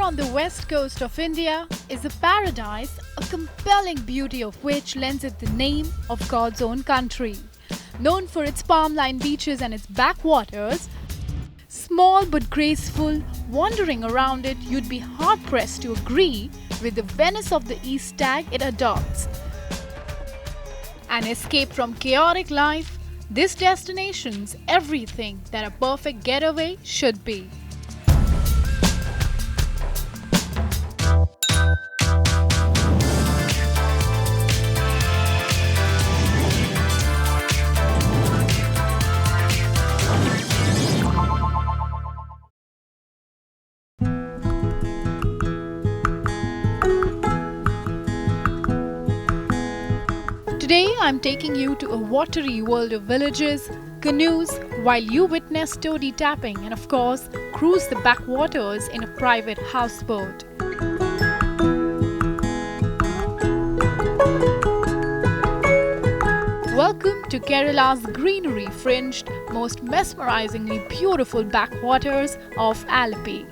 on the west coast of India is a paradise, a compelling beauty of which lends it the name of God's own country. Known for its palm-lined beaches and its backwaters, small but graceful, wandering around it, you'd be hard-pressed to agree with the Venice of the East tag it adopts. An escape from chaotic life, this destination's everything that a perfect getaway should be. Today, I'm taking you to a watery world of villages, canoes, while you witness toady tapping and of course, cruise the backwaters in a private houseboat. Welcome to Kerala's greenery fringed, most mesmerizingly beautiful backwaters of Alleppey.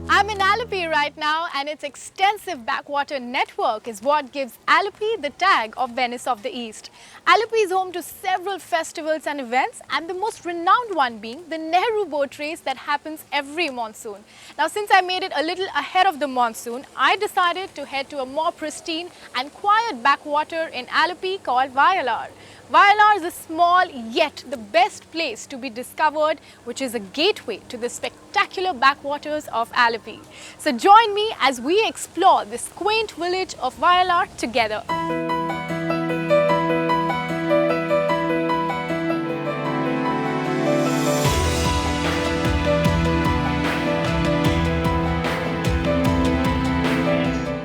I'm in Alleppey right now, and its extensive backwater network is what gives Alleppey the tag of Venice of the East. Alleppey is home to several festivals and events, and the most renowned one being the Nehru boat race that happens every monsoon. Now, since I made it a little ahead of the monsoon, I decided to head to a more pristine and quiet backwater in Alleppey called Wayalar. Wayalar is a small yet the best place to be discovered, which is a gateway to the spectacular backwaters of Alleppey. So join me as we explore this quaint village of Wayalar together.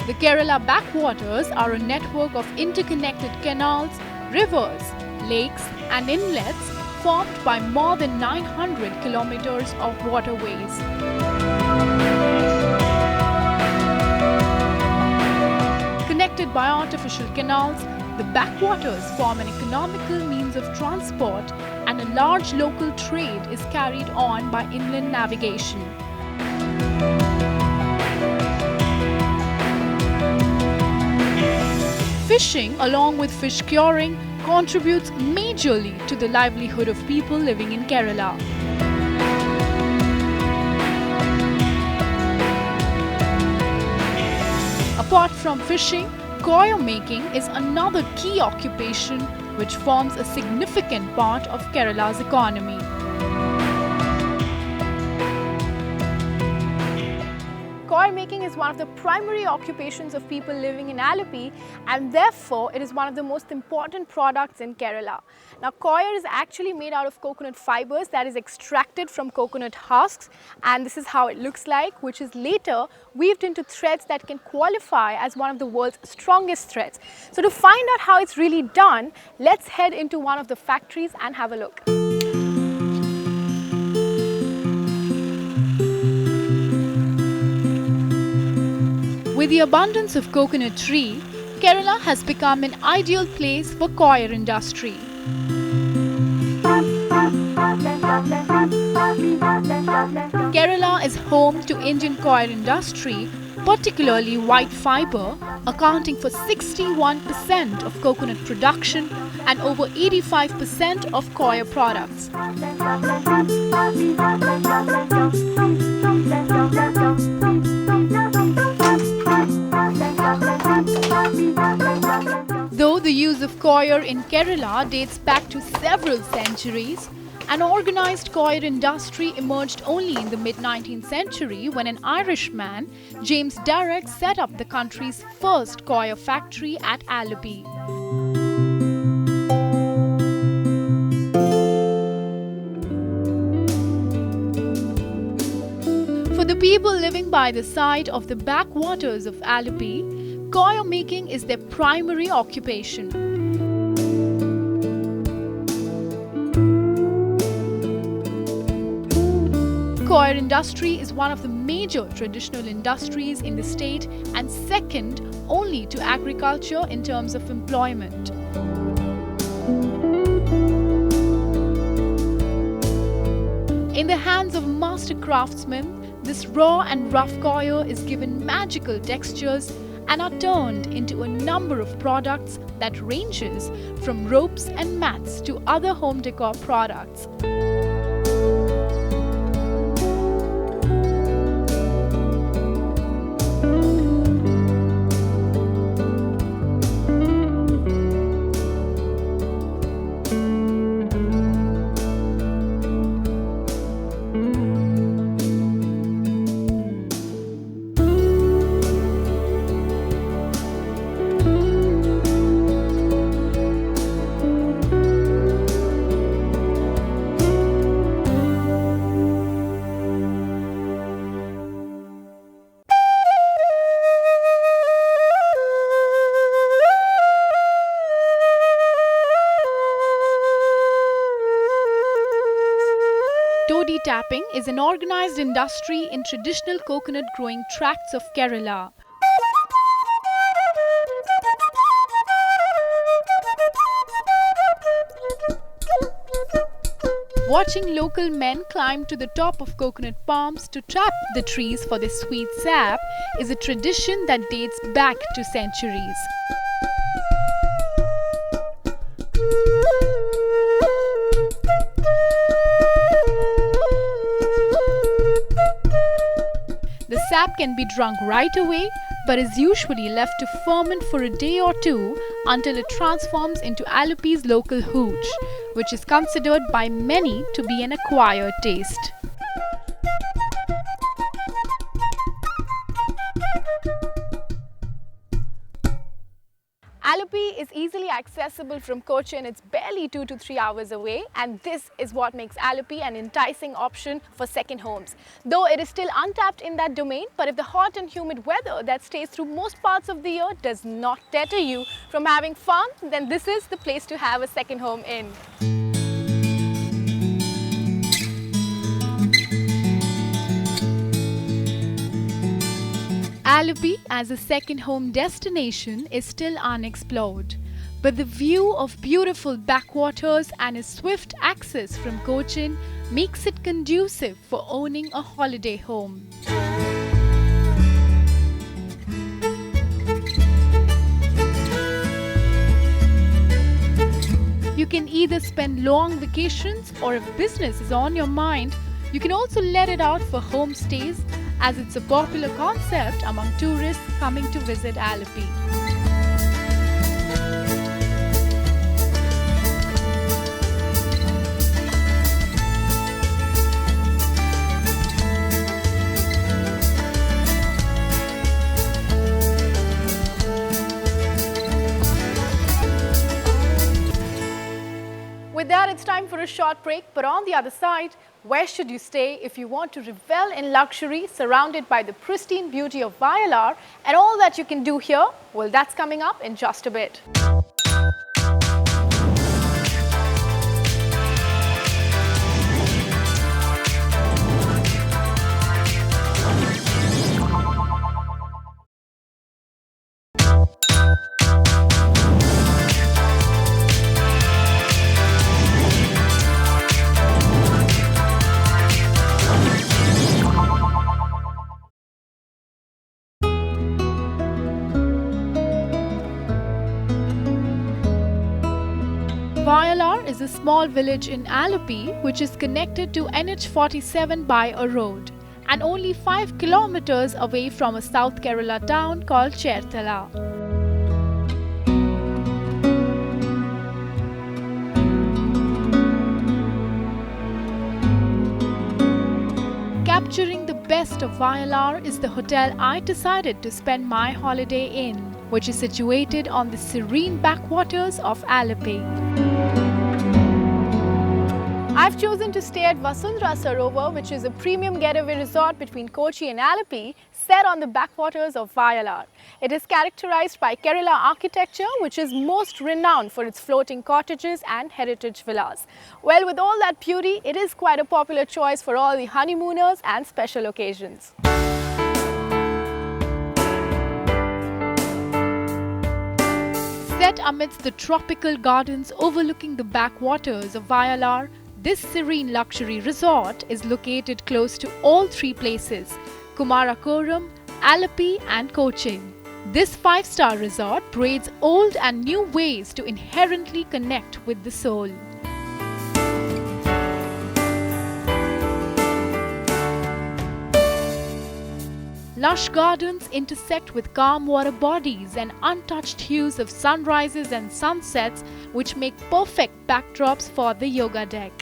The Kerala backwaters are a network of interconnected canals, rivers, lakes and inlets formed by more than 900 kilometers of waterways. Connected by artificial canals, the backwaters form an economical means of transport, and a large local trade is carried on by inland navigation. Fishing, along with fish curing, contributes majorly to the livelihood of people living in Kerala. Apart from fishing, coir making is another key occupation which forms a significant part of Kerala's economy. Coir making is one of the primary occupations of people living in Alleppey, and therefore it is one of the most important products in Kerala. Now, coir is actually made out of coconut fibers that is extracted from coconut husks, and this is how it looks like, which is later weaved into threads that can qualify as one of the world's strongest threads. So to find out how it's really done, let's head into one of the factories and have a look. With the abundance of coconut tree, Kerala has become an ideal place for coir industry. Kerala is home to Indian coir industry, particularly white fiber, accounting for 61% of coconut production and over 85% of coir products. Though the use of coir in Kerala dates back to several centuries, an organized coir industry emerged only in the mid-19th century when an Irishman, James Derrick, set up the country's first coir factory at Alleppey. For the people living by the side of the backwaters of Alleppey, coir making is their primary occupation. Coir industry is one of the major traditional industries in the state and second only to agriculture in terms of employment. In the hands of master craftsmen, This raw and rough coir is given magical textures and are turned into a number of products that ranges from ropes and mats to other home decor products. Toddy tapping is an organized industry in traditional coconut growing tracts of Kerala. Watching local men climb to the top of coconut palms to tap the trees for their sweet sap is a tradition that dates back to centuries. The sap can be drunk right away, but is usually left to ferment for a day or two until it transforms into Alleppy's local hooch, which is considered by many to be an acquired taste. Alleppy is easily accessible from Cochin. It's barely 2 to 3 hours away, and this is what makes Alleppy an enticing option for second homes. Though it is still untapped in that domain, but if the hot and humid weather that stays through most parts of the year does not deter you from having fun, then this is the place to have a second home in. Alleppy as a second home destination is still unexplored, but the view of beautiful backwaters and a swift access from Cochin makes it conducive for owning a holiday home. You can either spend long vacations, or if business is on your mind, you can also let it out for homestays, as it's a popular concept among tourists coming to visit Alleppy. With that, it's time for a short break, but on the other side, where should you stay if you want to revel in luxury surrounded by the pristine beauty of Vayalar and all that you can do here? Well, that's coming up in just a bit. Vayalar is a small village in Alleppy which is connected to NH47 by a road and only 5 kilometers away from a South Kerala town called Cherthala. Capturing the best of Vayalar is the hotel I decided to spend my holiday in, which is situated on the serene backwaters of Alleppy. I've chosen to stay at Vasundhara Sarovar, which is a premium getaway resort between Kochi and Alleppy, set on the backwaters of Vayalar. It is characterized by Kerala architecture, which is most renowned for its floating cottages and heritage villas. Well, with all that beauty, it is quite a popular choice for all the honeymooners and special occasions. Set amidst the tropical gardens overlooking the backwaters of Vayalar, This serene luxury resort is located close to all three places, Kumarakoram, Alleppy and Cochin. This 5-star resort braids old and new ways to inherently connect with the soul. Lush gardens intersect with calm water bodies and untouched hues of sunrises and sunsets, which make perfect backdrops for the yoga deck.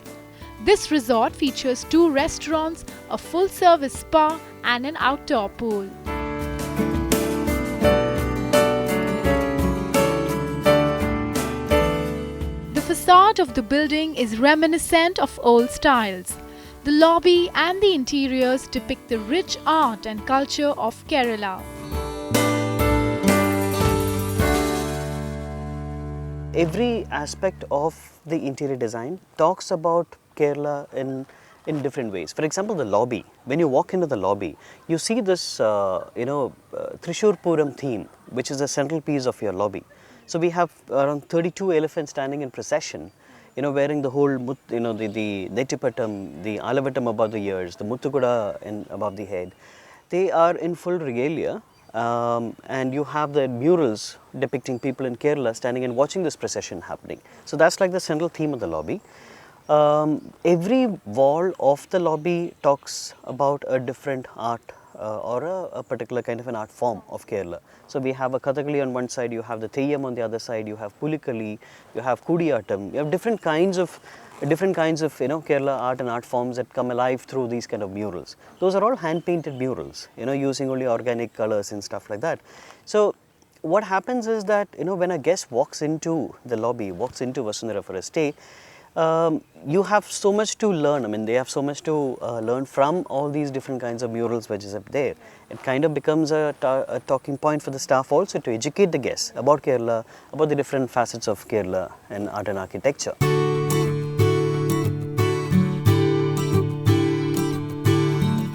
This resort features 2 restaurants, a full-service spa and an outdoor pool. The facade of the building is reminiscent of old styles. The lobby and the interiors depict the rich art and culture of Kerala. Every aspect of the interior design talks about Kerala in different ways. For example, the lobby. When you walk into the lobby, you see this Trishur Puram theme, which is the central piece of your lobby. So we have around 32 elephants standing in procession, wearing the whole, the Nettipatam, the Alavatam above the ears, the Muttukuda above the head. They are in full regalia, and you have the murals depicting people in Kerala standing and watching this procession happening. So that's like the central theme of the lobby. Every wall of the lobby talks about a different art or a particular kind of an art form of Kerala. So we have a Kathakali on one side, you have the Theyyam on the other side, you have Pulikali, you have Kudiyatam, you have different kinds of Kerala art and art forms that come alive through these kind of murals. Those are all hand painted murals, using only organic colors and stuff like that. So what happens is that when a guest walks into the lobby, walks into Vasundhara for a stay, you have so much to learn. I mean, they have so much to learn from all these different kinds of murals which is up there. It kind of becomes a talking point for the staff also to educate the guests about Kerala, about the different facets of Kerala and art and architecture.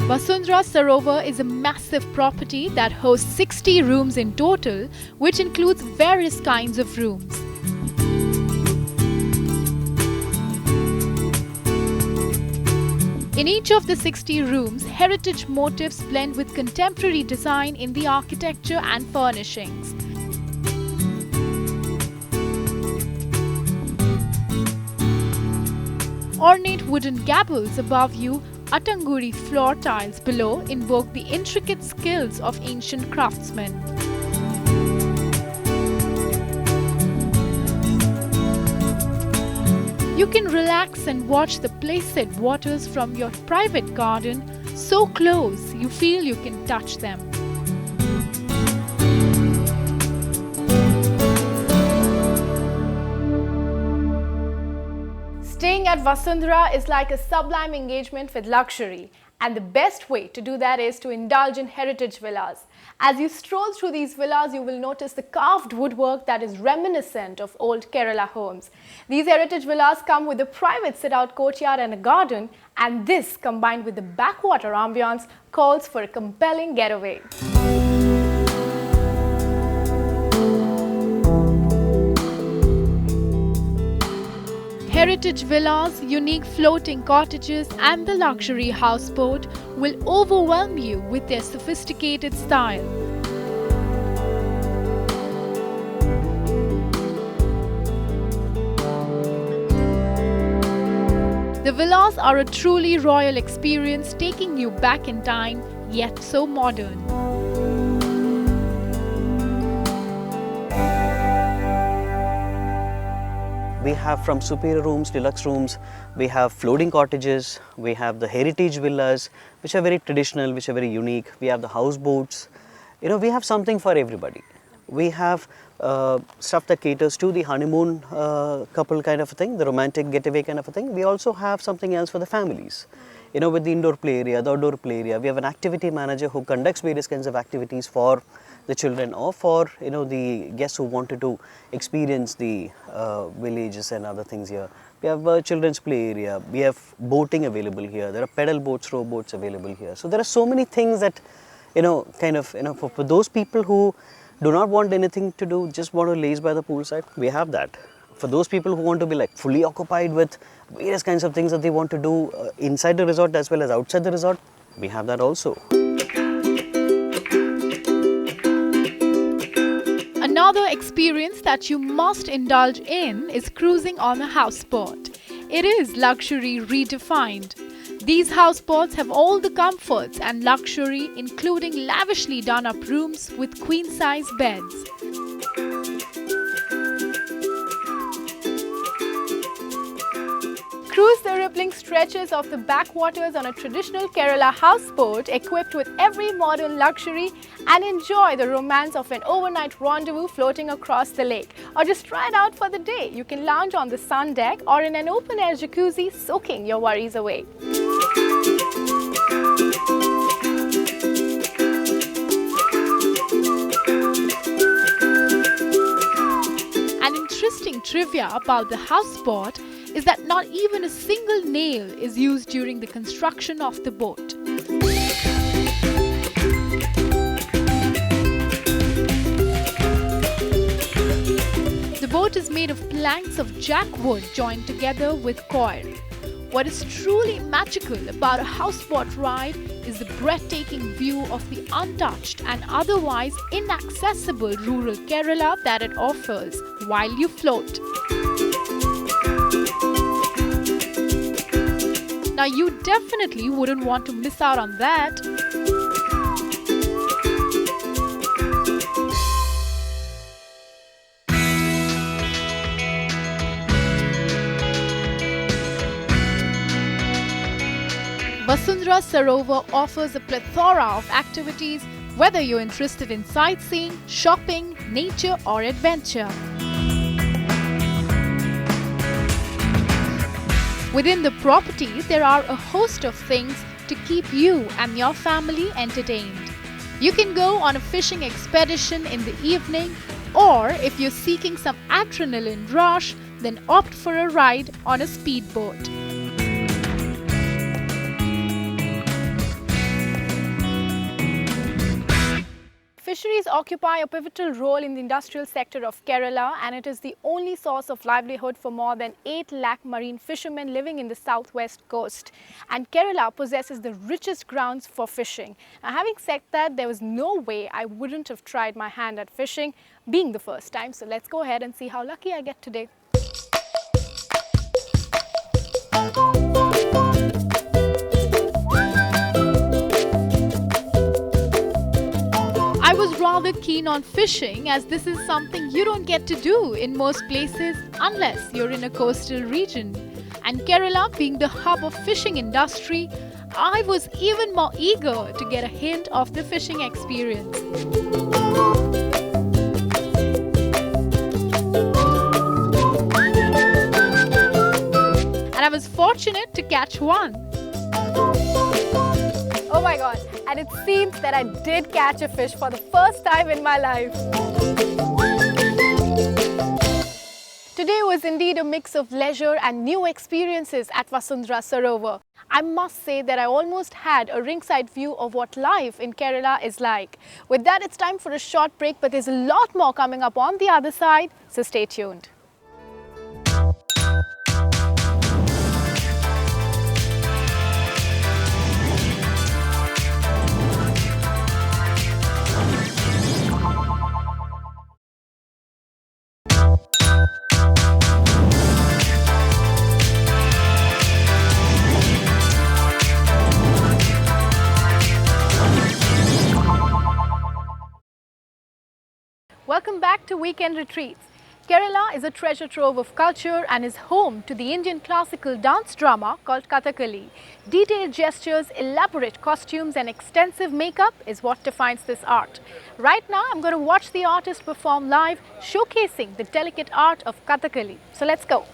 Vasundhara Sarovar is a massive property that hosts 60 rooms in total, which includes various kinds of rooms. In each of the 60 rooms, heritage motifs blend with contemporary design in the architecture and furnishings. Ornate wooden gables above you, Attanguri floor tiles below invoke the intricate skills of ancient craftsmen. You can relax and watch the placid waters from your private garden, so close you feel you can touch them. Staying at Vasundhara is like a sublime engagement with luxury, and the best way to do that is to indulge in heritage villas. As you stroll through these villas, you will notice the carved woodwork that is reminiscent of old Kerala homes. These heritage villas come with a private sit-out courtyard and a garden, and this, combined with the backwater ambience, calls for a compelling getaway. Heritage villas, unique floating cottages and the luxury houseboat will overwhelm you with their sophisticated style. The villas are a truly royal experience, taking you back in time, yet so modern. We have from superior rooms, deluxe rooms, we have floating cottages, we have the heritage villas, which are very traditional, which are very unique. We have the houseboats. We have something for everybody. We have stuff that caters to the honeymoon couple kind of a thing, the romantic getaway kind of a thing. We also have something else for the families. With the indoor play area, the outdoor play area, we have an activity manager who conducts various kinds of activities for the children or for the guests who wanted to experience the villages and other things here. We have a children's play area, we have boating available here, there are pedal boats, row boats available here. So there are so many things that for those people who do not want anything to do, just want to laze by the poolside, we have that. For those people who want to be like fully occupied with various kinds of things that they want to do inside the resort as well as outside the resort, we have that also. Another experience that you must indulge in is cruising on a houseboat. It is luxury redefined. These houseboats have all the comforts and luxury, including lavishly done up rooms with queen-size beds. Cruise the rippling stretches of the backwaters on a traditional Kerala houseboat equipped with every modern luxury and enjoy the romance of an overnight rendezvous floating across the lake. Or just try it out for the day. You can lounge on the sun deck or in an open-air jacuzzi, soaking your worries away. An interesting trivia about the houseboat is that not even a single nail is used during the construction of the boat. The boat is made of planks of jackwood joined together with coir. What is truly magical about a houseboat ride is the breathtaking view of the untouched and otherwise inaccessible rural Kerala that it offers while you float. Now, you definitely wouldn't want to miss out on that. Vasundhara Sarovar offers a plethora of activities, whether you're interested in sightseeing, shopping, nature, or adventure. Within the property, there are a host of things to keep you and your family entertained. You can go on a fishing expedition in the evening, or if you're seeking some adrenaline rush, then opt for a ride on a speedboat. Fisheries occupy a pivotal role in the industrial sector of Kerala, and it is the only source of livelihood for more than 8 lakh marine fishermen living in the southwest coast. And Kerala possesses the richest grounds for fishing. Now, having said that, there was no way I wouldn't have tried my hand at fishing, being the first time. So let's go ahead and see how lucky I get today. I was rather keen on fishing, as this is something you don't get to do in most places unless you're in a coastal region. And Kerala being the hub of fishing industry, I was even more eager to get a hint of the fishing experience. And I was fortunate to catch one. Oh my god, and it seems that I did catch a fish for the first time in my life. Today was indeed a mix of leisure and new experiences at Vasundhara Sarovar. I must say that I almost had a ringside view of what life in Kerala is like. With that, it's time for a short break, but there's a lot more coming up on the other side, so stay tuned. Welcome back to Weekend Retreats. Kerala is a treasure trove of culture and is home to the Indian classical dance drama called Kathakali. Detailed gestures, elaborate costumes and extensive makeup is what defines this art. Right now, I'm going to watch the artist perform live, showcasing the delicate art of Kathakali. So let's go.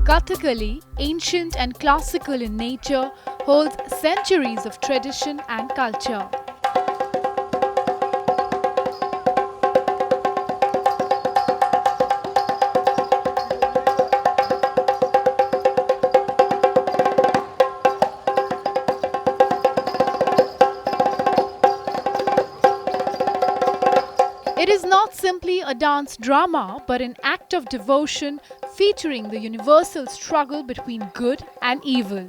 Kathakali, ancient and classical in nature, holds centuries of tradition and culture. It is not simply a dance drama, but an act of devotion featuring the universal struggle between good and evil.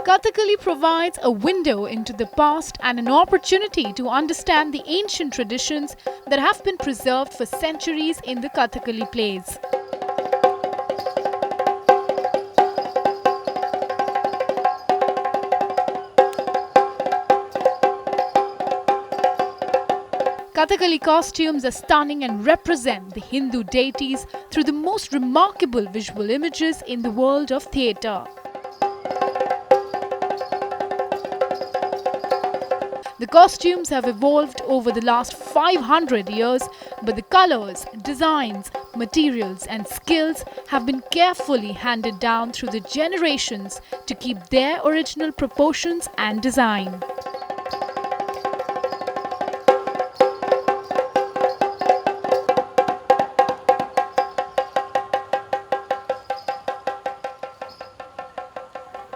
Kathakali provides a window into the past and an opportunity to understand the ancient traditions that have been preserved for centuries in the Kathakali plays. Kathakali costumes are stunning and represent the Hindu deities through the most remarkable visual images in the world of theatre. The costumes have evolved over the last 500 years, but the colors, designs, materials and skills have been carefully handed down through the generations to keep their original proportions and design.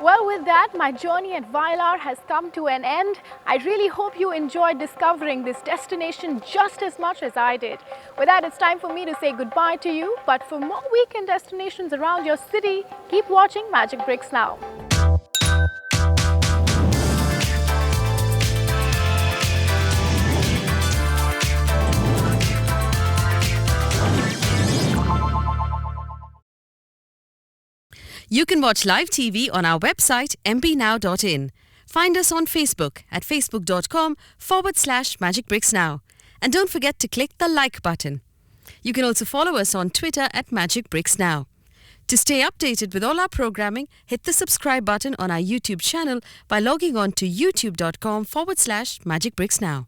Well, with that, my journey at Vailar has come to an end. I really hope you enjoyed discovering this destination just as much as I did. With that, it's time for me to say goodbye to you. But for more weekend destinations around your city, keep watching Magic Bricks Now. You can watch live TV on our website mpnow.in. Find us on Facebook at facebook.com/magicbricksnow. And don't forget to click the like button. You can also follow us on Twitter at Magic Bricks Now. To stay updated with all our programming, hit the subscribe button on our YouTube channel by logging on to youtube.com/magicbricksnow.